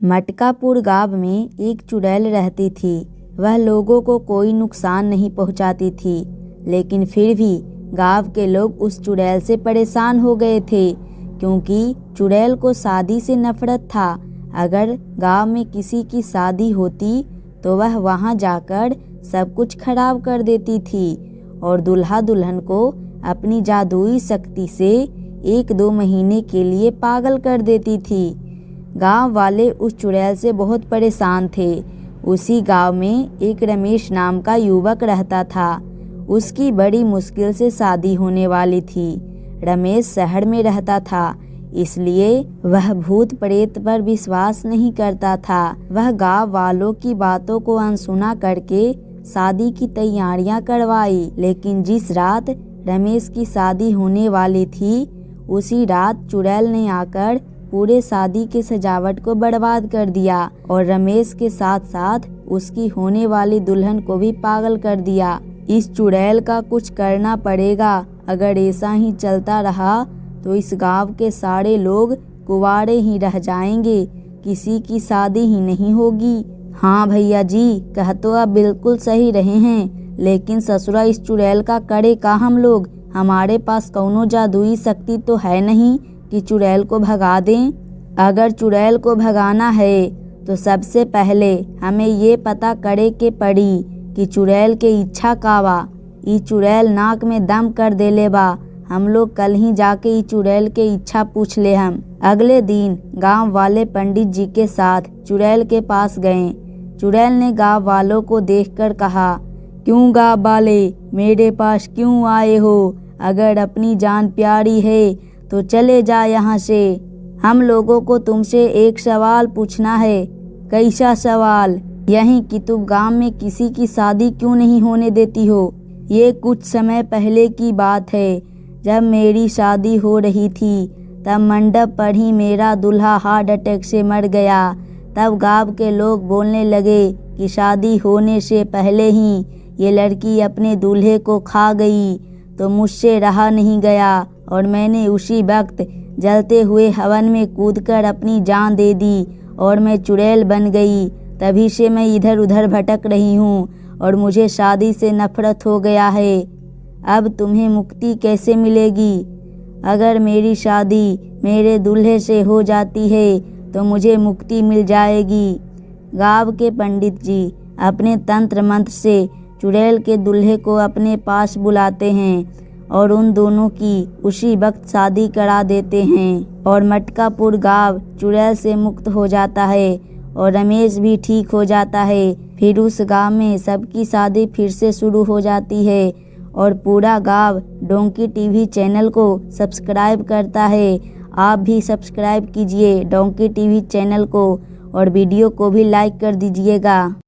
मटकापुर गांव में एक चुड़ैल रहती थी। वह लोगों को कोई नुकसान नहीं पहुंचाती थी, लेकिन फिर भी गांव के लोग उस चुड़ैल से परेशान हो गए थे, क्योंकि चुड़ैल को शादी से नफरत था। अगर गांव में किसी की शादी होती तो वह वहां जाकर सब कुछ खराब कर देती थी और दूल्हा दुल्हन को अपनी जादुई शक्ति से 1-2 महीने के लिए पागल कर देती थी। गांव वाले उस चुड़ैल से बहुत परेशान थे। उसी गांव में एक रमेश नाम का युवक रहता था। उसकी बड़ी मुश्किल से शादी होने वाली थी। रमेश शहर में रहता था, इसलिए वह भूत प्रेत पर विश्वास नहीं करता था। वह गांव वालों की बातों को अनसुना करके शादी की तैयारियां करवाई, लेकिन जिस रात रमेश की शादी होने वाली थी, उसी रात चुड़ैल ने आकर पूरे शादी के सजावट को बर्बाद कर दिया और रमेश के साथ साथ उसकी होने वाली दुल्हन को भी पागल कर दिया। इस चुड़ैल का कुछ करना पड़ेगा। अगर ऐसा ही चलता रहा तो इस गांव के सारे लोग कुंवारे ही रह जाएंगे, किसी की शादी ही नहीं होगी। हाँ भैया जी, कह तो आप बिल्कुल सही रहे हैं, लेकिन ससुरा इस चुड़ैल का करे का हम लोग। हमारे पास कौनो जादुई शक्ति तो है नहीं कि चुड़ैल को भगा दें। अगर चुड़ैल को भगाना है तो सबसे पहले हमें ये पता करे के पड़ी कि चुड़ैल के इच्छा का बा। ई चुड़ैल नाक में दम कर देले बा। हम लोग कल ही जाके ई चुड़ैल के इच्छा पूछ ले हम। अगले दिन गांव वाले पंडित जी के साथ चुड़ैल के पास गए। चुड़ैल ने गांव वालों को देखकर कहा, क्यों गांव वाले मेरे पास क्यों आए हो? अगर अपनी जान प्यारी है तो चले जा यहाँ से। हम लोगों को तुमसे एक सवाल पूछना है। कैसा सवाल? यही कि तुम गांव में किसी की शादी क्यों नहीं होने देती हो? ये कुछ समय पहले की बात है। जब मेरी शादी हो रही थी तब मंडप पर ही मेरा दूल्हा हार्ट अटैक से मर गया। तब गांव के लोग बोलने लगे कि शादी होने से पहले ही ये लड़की अपने दूल्हे को खा गई, तो मुझसे रहा नहीं गया और मैंने उसी वक्त जलते हुए हवन में कूदकर अपनी जान दे दी और मैं चुड़ैल बन गई। तभी से मैं इधर उधर भटक रही हूँ और मुझे शादी से नफरत हो गया है। अब तुम्हें मुक्ति कैसे मिलेगी? अगर मेरी शादी मेरे दूल्हे से हो जाती है तो मुझे मुक्ति मिल जाएगी। गांव के पंडित जी अपने तंत्र मंत्र से चुड़ैल के दूल्हे को अपने पास बुलाते हैं और उन दोनों की उसी वक्त शादी करा देते हैं और मटकापुर गांव चुड़ैल से मुक्त हो जाता है और रमेश भी ठीक हो जाता है। फिर उस गांव में सबकी शादी फिर से शुरू हो जाती है और पूरा गांव डोंकी टीवी चैनल को सब्सक्राइब करता है। आप भी सब्सक्राइब कीजिए डोंकी टीवी चैनल को और वीडियो को भी लाइक कर दीजिएगा।